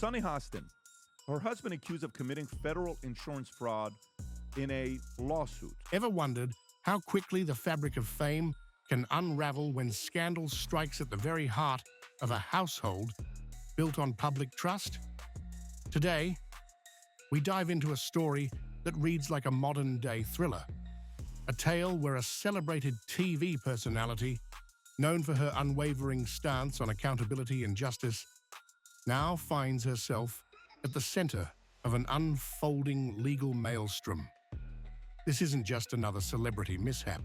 Sunny Hostin, her husband accused of committing federal insurance fraud in a lawsuit. Ever wondered how quickly the fabric of fame can unravel when scandal strikes at the very heart of a household built on public trust? Today, we dive into a story that reads like a modern-day thriller. A tale where a celebrated TV personality, known for her unwavering stance on accountability and justice, now finds herself at the center of an unfolding legal maelstrom. This isn't just another celebrity mishap.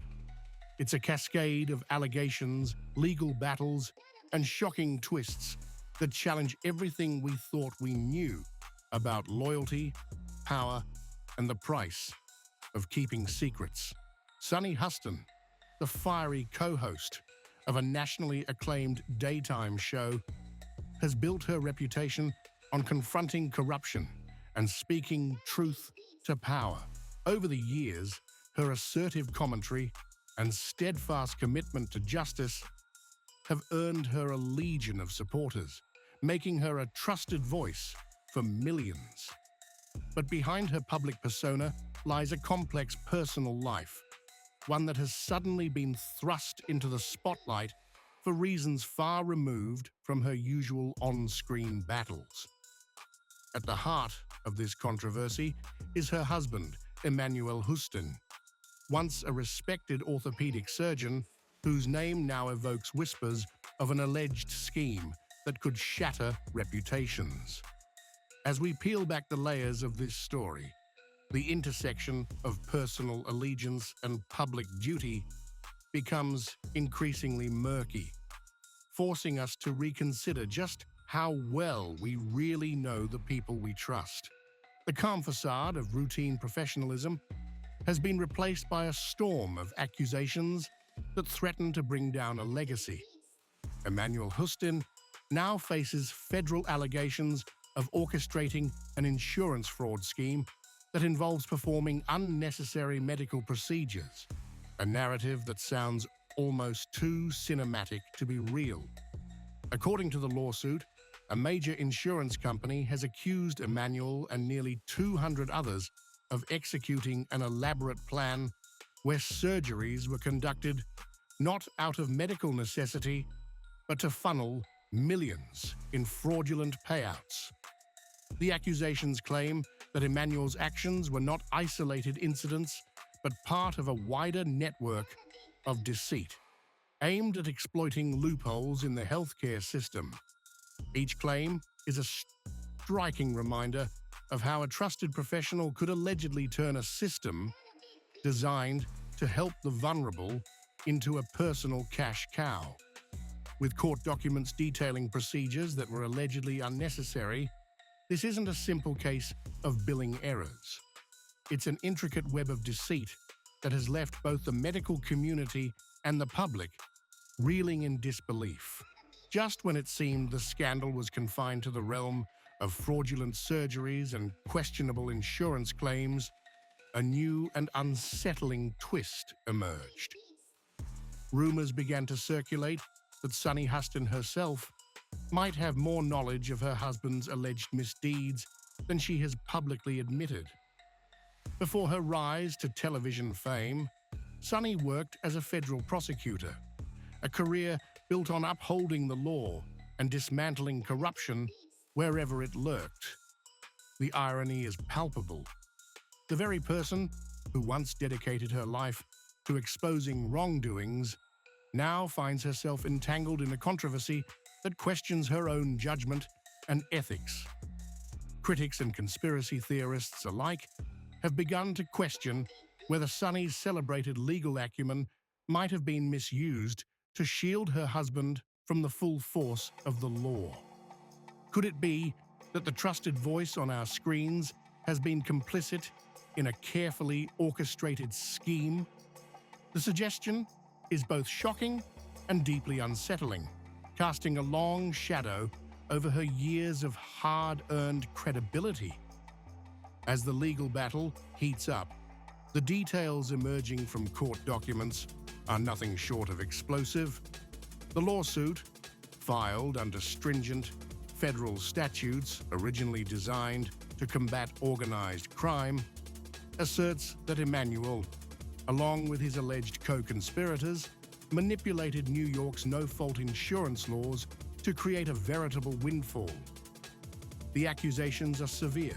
It's a cascade of allegations, legal battles, and shocking twists that challenge everything we thought we knew about loyalty, power, and the price of keeping secrets. Sunny Hostin, the fiery co-host of a nationally acclaimed daytime show, has built her reputation on confronting corruption and speaking truth to power. Over the years, her assertive commentary and steadfast commitment to justice have earned her a legion of supporters, making her a trusted voice for millions. But behind her public persona lies a complex personal life, one that has suddenly been thrust into the spotlight for reasons far removed from her usual on-screen battles. At the heart of this controversy is her husband, Sunny Hostin, once a respected orthopedic surgeon whose name now evokes whispers of an alleged scheme that could shatter reputations. As we peel back the layers of this story, the intersection of personal allegiance and public duty becomes increasingly murky, forcing us to reconsider just how well we really know the people we trust. The calm facade of routine professionalism has been replaced by a storm of accusations that threaten to bring down a legacy. Sunny Hostin now faces federal allegations of orchestrating an insurance fraud scheme that involves performing unnecessary medical procedures, a narrative that sounds almost too cinematic to be real. According to the lawsuit, a major insurance company has accused Emmanuel and nearly 200 others of executing an elaborate plan where surgeries were conducted not out of medical necessity, but to funnel millions in fraudulent payouts. The accusations claim that Emmanuel's actions were not isolated incidents, but part of a wider network of deceit, aimed at exploiting loopholes in the healthcare system. Each claim is a striking reminder of how a trusted professional could allegedly turn a system designed to help the vulnerable into a personal cash cow. With court documents detailing procedures that were allegedly unnecessary, this isn't a simple case of billing errors. It's an intricate web of deceit that has left both the medical community and the public reeling in disbelief. Just when it seemed the scandal was confined to the realm of fraudulent surgeries and questionable insurance claims, a new and unsettling twist emerged. Rumors began to circulate that Sunny Hostin herself might have more knowledge of her husband's alleged misdeeds than she has publicly admitted. Before her rise to television fame, Sunny worked as a federal prosecutor, a career built on upholding the law and dismantling corruption wherever it lurked. The irony is palpable. The very person who once dedicated her life to exposing wrongdoings now finds herself entangled in a controversy that questions her own judgment and ethics. Critics and conspiracy theorists alike have begun to question whether Sunny's celebrated legal acumen might have been misused to shield her husband from the full force of the law. Could it be that the trusted voice on our screens has been complicit in a carefully orchestrated scheme? The suggestion is both shocking and deeply unsettling, casting a long shadow over her years of hard-earned credibility. As the legal battle heats up, the details emerging from court documents are nothing short of explosive. The lawsuit, filed under stringent federal statutes originally designed to combat organized crime, asserts that Emanuel, along with his alleged co-conspirators, manipulated New York's no-fault insurance laws to create a veritable windfall. The accusations are severe: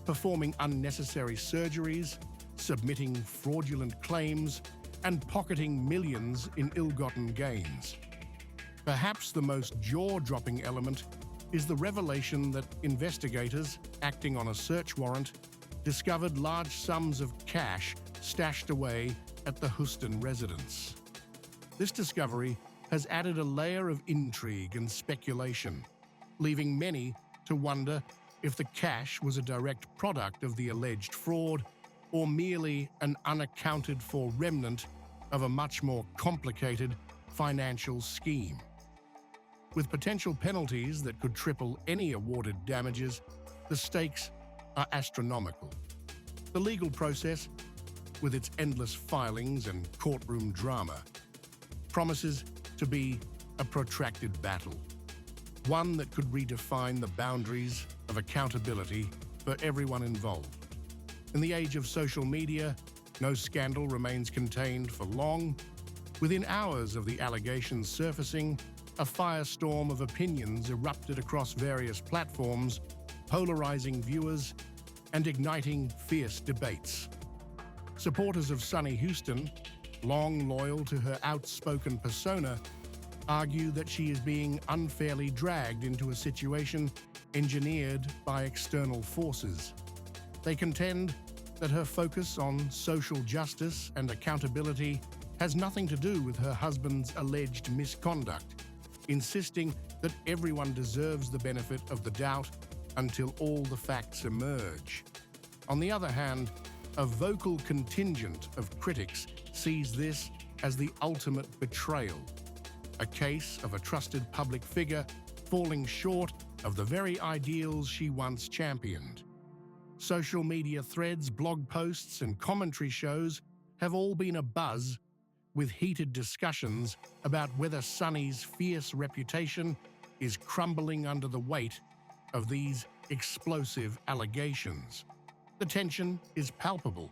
performing unnecessary surgeries, submitting fraudulent claims, and pocketing millions in ill-gotten gains. Perhaps the most jaw-dropping element is the revelation that investigators, acting on a search warrant, discovered large sums of cash stashed away at the Hostin residence. This discovery has added a layer of intrigue and speculation, leaving many to wonder if the cash was a direct product of the alleged fraud or merely an unaccounted-for remnant of a much more complicated financial scheme. With potential penalties that could triple any awarded damages, the stakes are astronomical. The legal process, with its endless filings and courtroom drama, promises to be a protracted battle, one that could redefine the boundaries of accountability for everyone involved. In the age of social media, no scandal remains contained for long. Within hours of the allegations surfacing, a firestorm of opinions erupted across various platforms, polarizing viewers and igniting fierce debates. Supporters of Sunny Hostin, long loyal to her outspoken persona, argue that she is being unfairly dragged into a situation engineered by external forces. They contend that her focus on social justice and accountability has nothing to do with her husband's alleged misconduct, insisting that everyone deserves the benefit of the doubt until all the facts emerge. On the other hand, a vocal contingent of critics sees this as the ultimate betrayal, a case of a trusted public figure falling short of the very ideals she once championed. Social media threads, blog posts, and commentary shows have all been abuzz with heated discussions about whether Sunny's fierce reputation is crumbling under the weight of these explosive allegations. The tension is palpable,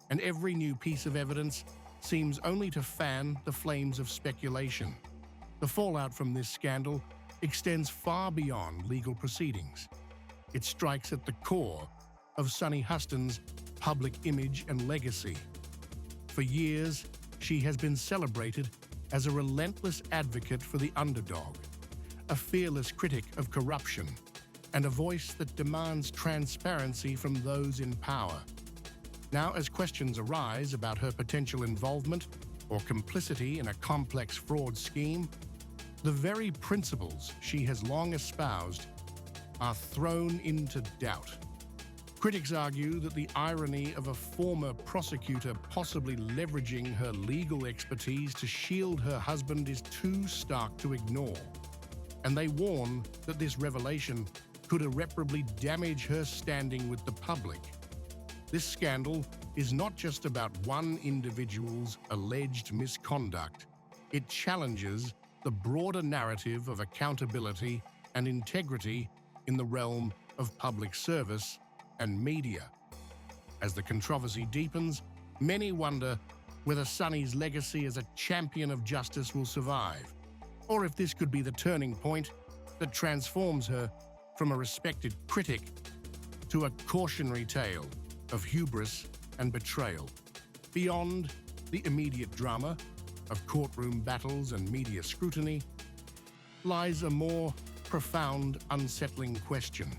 and every new piece of evidence seems only to fan the flames of speculation. The fallout from this scandal extends far beyond legal proceedings. It strikes at the core of Sunny Hostin's public image and legacy. For years, she has been celebrated as a relentless advocate for the underdog, a fearless critic of corruption, and a voice that demands transparency from those in power. Now, as questions arise about her potential involvement or complicity in a complex fraud scheme, the very principles she has long espoused are thrown into doubt. Critics argue that the irony of a former prosecutor possibly leveraging her legal expertise to shield her husband is too stark to ignore, and they warn that this revelation could irreparably damage her standing with the public. This scandal is not just about one individual's alleged misconduct. It challenges the broader narrative of accountability and integrity in the realm of public service and media. As the controversy deepens, many wonder whether Sunny's legacy as a champion of justice will survive, or if this could be the turning point that transforms her from a respected critic to a cautionary tale of hubris and betrayal. Beyond the immediate drama of courtroom battles and media scrutiny lies a more profound, unsettling question.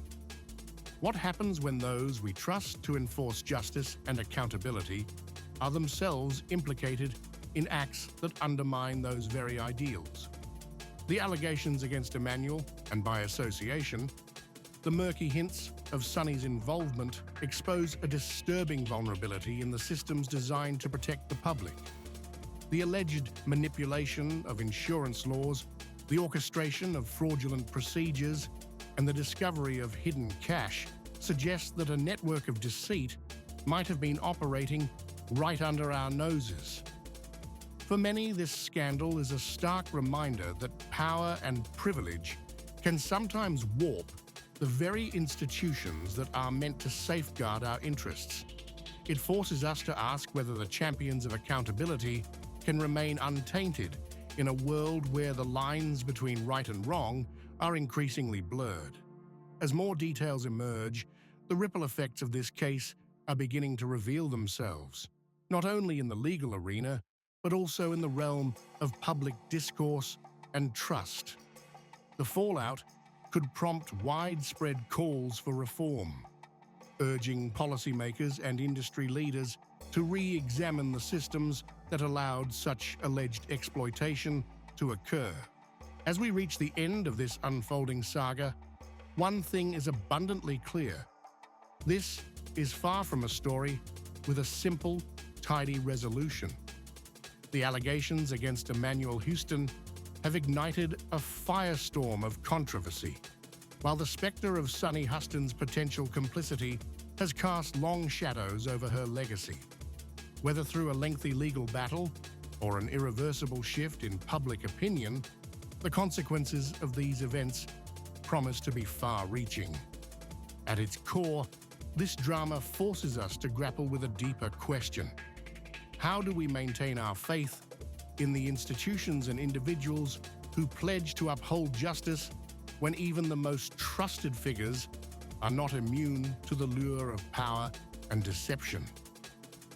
What happens when those we trust to enforce justice and accountability are themselves implicated in acts that undermine those very ideals? The allegations against Emanuel, and by association, the murky hints of Sunny's involvement, expose a disturbing vulnerability in the systems designed to protect the public. The alleged manipulation of insurance laws, the orchestration of fraudulent procedures, and the discovery of hidden cash suggest that a network of deceit might have been operating right under our noses. For many, this scandal is a stark reminder that power and privilege can sometimes warp the very institutions that are meant to safeguard our interests. It forces us to ask whether the champions of accountability can remain untainted in a world where the lines between right and wrong are increasingly blurred. As more details emerge, the ripple effects of this case are beginning to reveal themselves, not only in the legal arena, but also in the realm of public discourse and trust. The fallout could prompt widespread calls for reform, urging policymakers and industry leaders to re-examine the systems that allowed such alleged exploitation to occur. As we reach the end of this unfolding saga, one thing is abundantly clear. This is far from a story with a simple, tidy resolution. The allegations against Sunny Hostin have ignited a firestorm of controversy, while the specter of Sunny Hostin's potential complicity has cast long shadows over her legacy. Whether through a lengthy legal battle or an irreversible shift in public opinion, the consequences of these events promise to be far-reaching. At its core, this drama forces us to grapple with a deeper question. How do we maintain our faith in the institutions and individuals who pledge to uphold justice when even the most trusted figures are not immune to the lure of power and deception?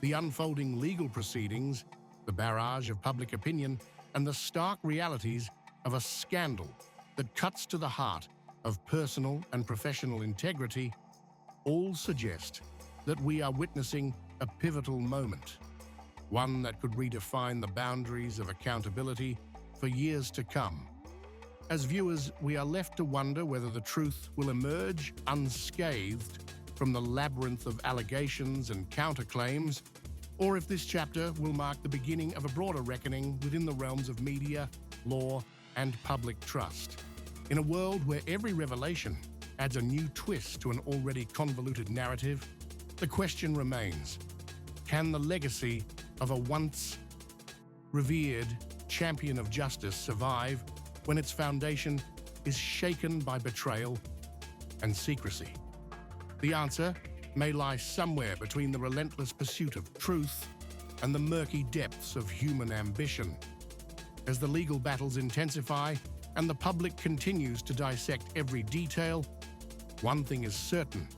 The unfolding legal proceedings, the barrage of public opinion, and the stark realities of a scandal that cuts to the heart of personal and professional integrity all suggest that we are witnessing a pivotal moment, one that could redefine the boundaries of accountability for years to come. As viewers, we are left to wonder whether the truth will emerge unscathed from the labyrinth of allegations and counterclaims, or if this chapter will mark the beginning of a broader reckoning within the realms of media, law, and public trust. In a world where every revelation adds a new twist to an already convoluted narrative, the question remains: can the legacy of a once revered champion of justice survive when its foundation is shaken by betrayal and secrecy? The answer may lie somewhere between the relentless pursuit of truth and the murky depths of human ambition. As the legal battles intensify and the public continues to dissect every detail, one thing is certain: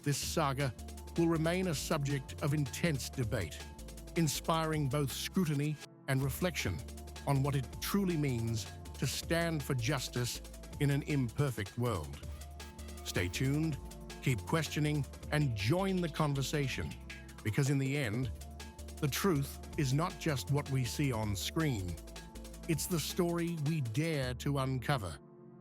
this saga will remain a subject of intense debate, inspiring both scrutiny and reflection on what it truly means to stand for justice in an imperfect world. Stay tuned, keep questioning, and join the conversation, because in the end, the truth is not just what we see on screen. It's the story we dare to uncover.